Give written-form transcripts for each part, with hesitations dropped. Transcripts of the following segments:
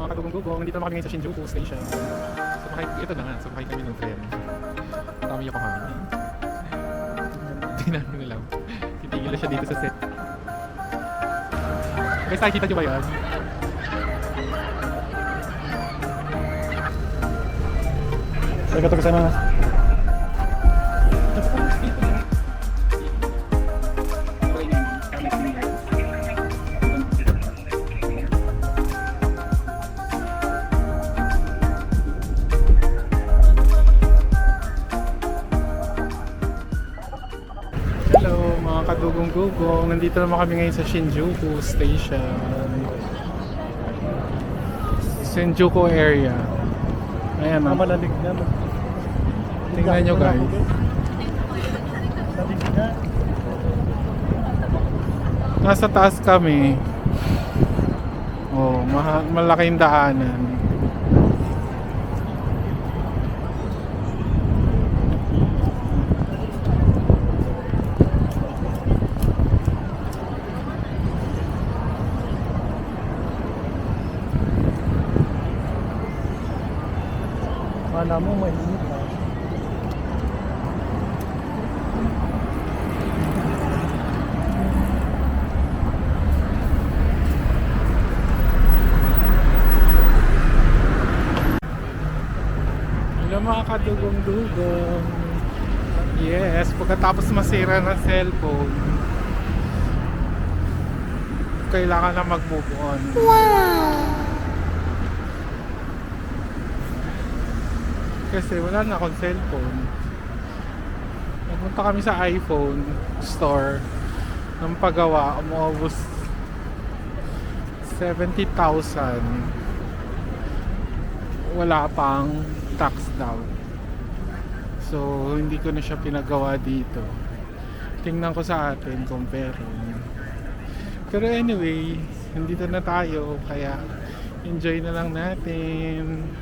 Mga katugong-gugong, nandito na kami ngayon sa Shinjuku Station. Ito na nga, sumakay kami ng tren. Kami Yokohama. Hindi namin alam. Titigil na siya dito sa set. Guys, nakikita nyo ba yan? Arigatou gozaimasu. Hello mga kadugong-gugong, nandito naman kami ngayon sa Shinjuku Station, Shinjuku area. Ayan, Malalig na. tingnan nyo guys. Nasa taas kami. Oh, malaking daanan. Mana mo mainit ha. Hello mga kadugong-dugong. Yes, pagkatapos masira ng cellphone, kailangan na mag-move on. Kasi wala na akong cellphone. Nagpunta kami sa iPhone store ng paggawa, umubos 70,000. Wala pang tax daw. So hindi ko na siya pinagawa dito. Tingnan ko sa atin kung meron. Pero anyway, nandito na tayo, kaya enjoy na lang natin.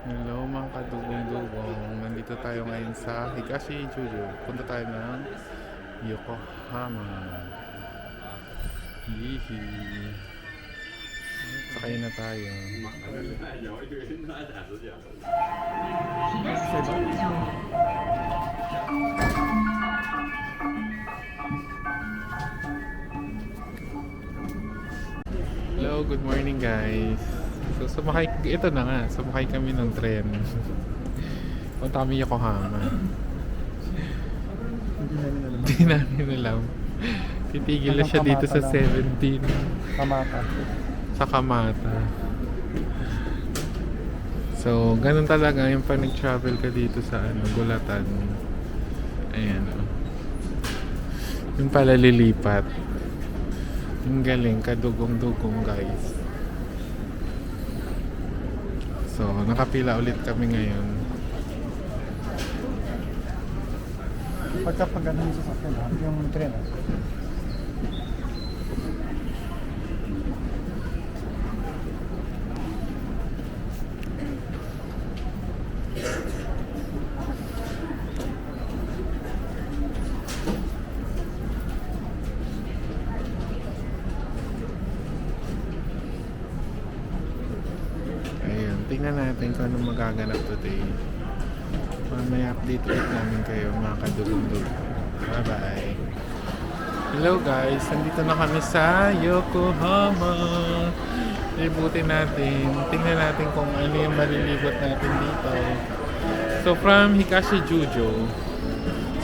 Hello mga kadugong-dugong, nandito tayo ngayon sa Higashi Juju. Punta tayo ng Yokohama. Yihi. Sakay na tayo. Hello, good morning guys. So ito na nga, sumakay kami ng tren. Punta kami Yokohama. Hindi namin alam. Titigil na siya dito sa 17. Kamata. Sa Kamata. So, ganun talaga yung pag nag-travel ka dito sa Gulatan. Ayan o. Yung pala lilipat. Yung galing, kadugong-dugong guys. So, nakapila ulit kami ngayon. Pagka ganun sa sasakyan ha, yung tren ha. Tingnan natin kung ano magaganap today. Mamaya update ulit namin kayo mga kadugong-dugong. Bye bye. Hello guys, nandito na kami sa Yokohama. Libutin natin. Tingnan natin kung ano yung malilibot natin dito. So from Higashi Juju,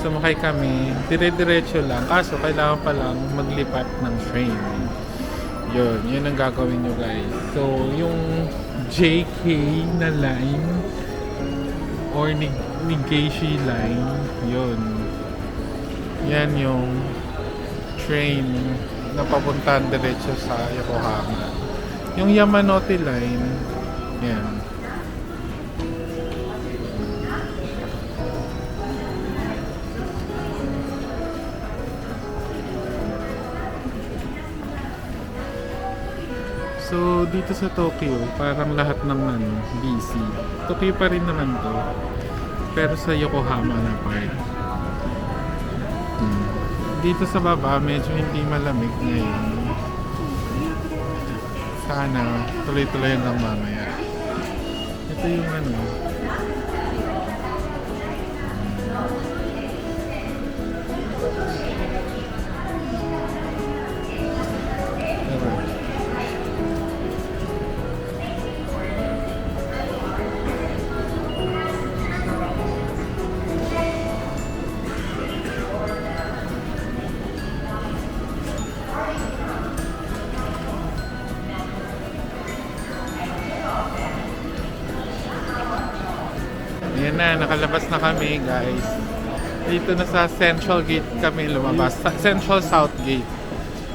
sumakay kami. Dire-diretso lang. Kaso kailangan pa lang maglipat ng train. Yun ang gagawin nyo guys. So yung JK na line or Nigashi line, yan yung train na papuntahan diretso sa Yokohama. Yung Yamanote Line. Yan. So, dito sa Tokyo, parang lahat ng busy. Tokyo pa rin naman to. Pero sa Yokohama na part. Dito sa baba, medyo hindi malamig ngayon. Sana, tuloy-tuloy hanggang mamaya. Ito yung Diba? Ayan na, nakalabas na kami guys. Dito na sa Central Gate kami lumabas. Central South Gate.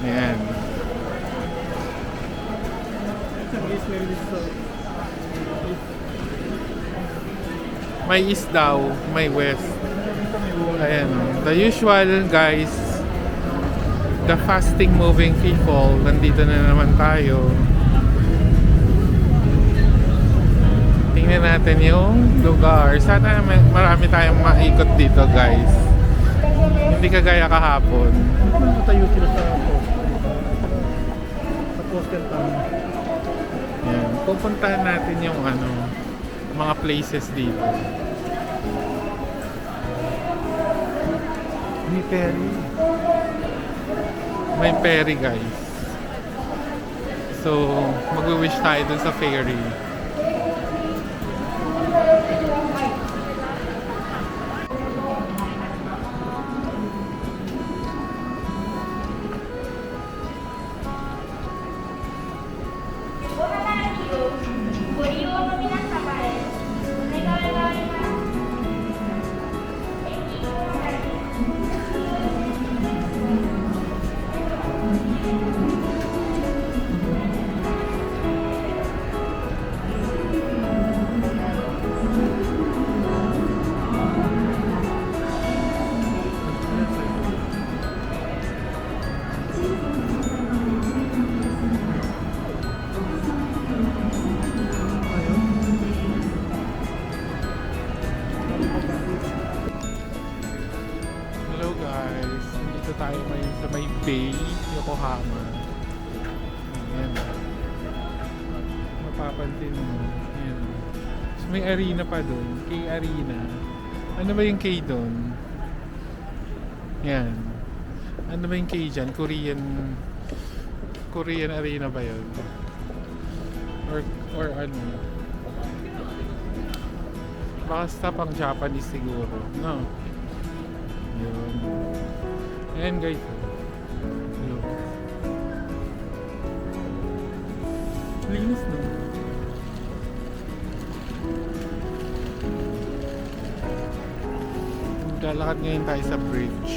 Ayan. May east daw, may west. Ayan. The usual guys. The fasting moving people. Nandito na naman tayo. Tingnan natin yung lugar. Sana marami tayong maikot dito guys. Hindi kagaya kahapon. Ano tayo sila sa post? Sa poster tayo. Yan. Pupuntahan natin yung mga places dito. May ferry. May ferry guys. So, mag-wish tayo dun sa ferry. Hello guys, dito tayo ngayon sa may Bay, Yokohama. Ayan. Mapapansin mo. Ayan. So may arena pa doon, K Arena. Ano ba yung K doon? Yan. Ano ba yung K dyan? Korean Arena ba yun? Or ano? Basta pang Japanese siguro, no? Yun. Ayan guys. Hello. Linis na. Lalakad ngayon tayo sa bridge.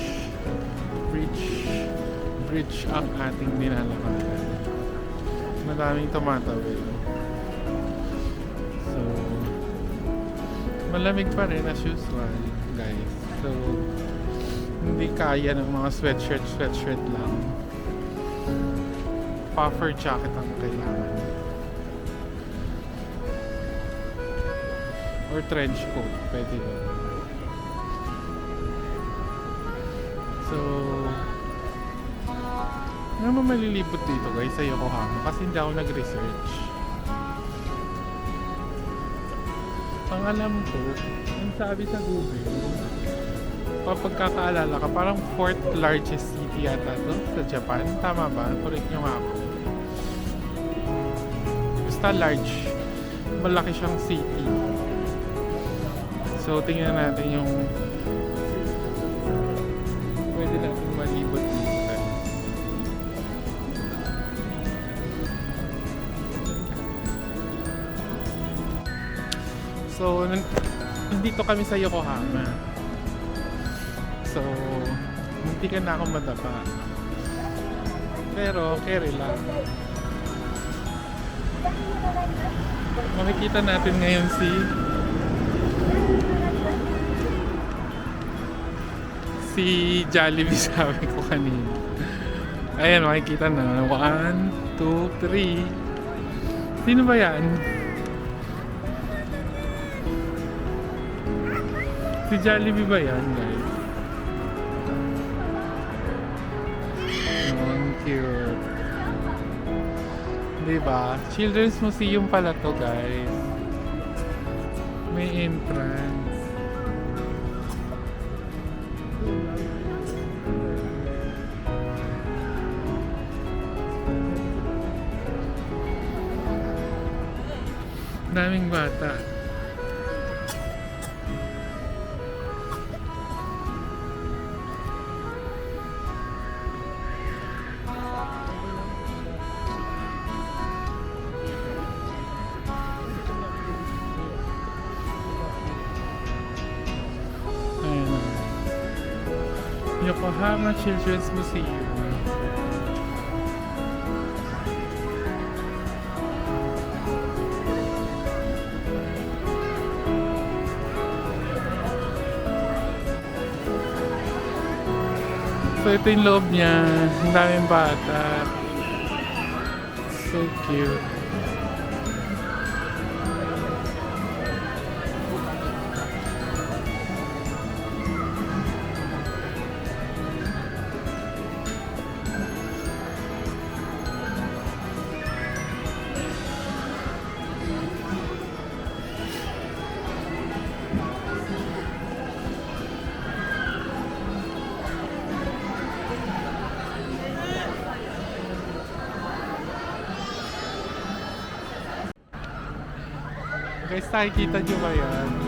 Bridge ang ating nilalakaran. Maraming tumatawid. So, malamig pa rin as usual, guys. So, hindi kaya ng mga sweatshirt lang. Puffer jacket ang kailangan. Or trench coat, pwede din. So, nga naman malilibot dito guys sa Yokohama kasi hindi ako nag-research. Ang alam ko, ang sabi sa Google, pagkakaalala ka, parang 4th largest city yata to sa Japan. Tama ba? Correct nyo nga ako. Basta large. Malaki siyang city. So, tingnan natin yung pwede natin malibot dito. So, nandito kami sa Yokohama. So, hindi ka na akong madapa. Pero, carry lang. Makikita natin ngayon si Jollibee sabi ko kanina. Ayan, makikita na. 1, 2, 3. Sino ba yan? Si Jollibee ba yan, guys? Ang cute. Diba? Children's Museum pala to, guys. May entrance. Daming bata. Ayan. Yokohama Children's Museum. So ito yung loob niya. Ang daming bata. So cute. Guys, nakikita nyo ba yan?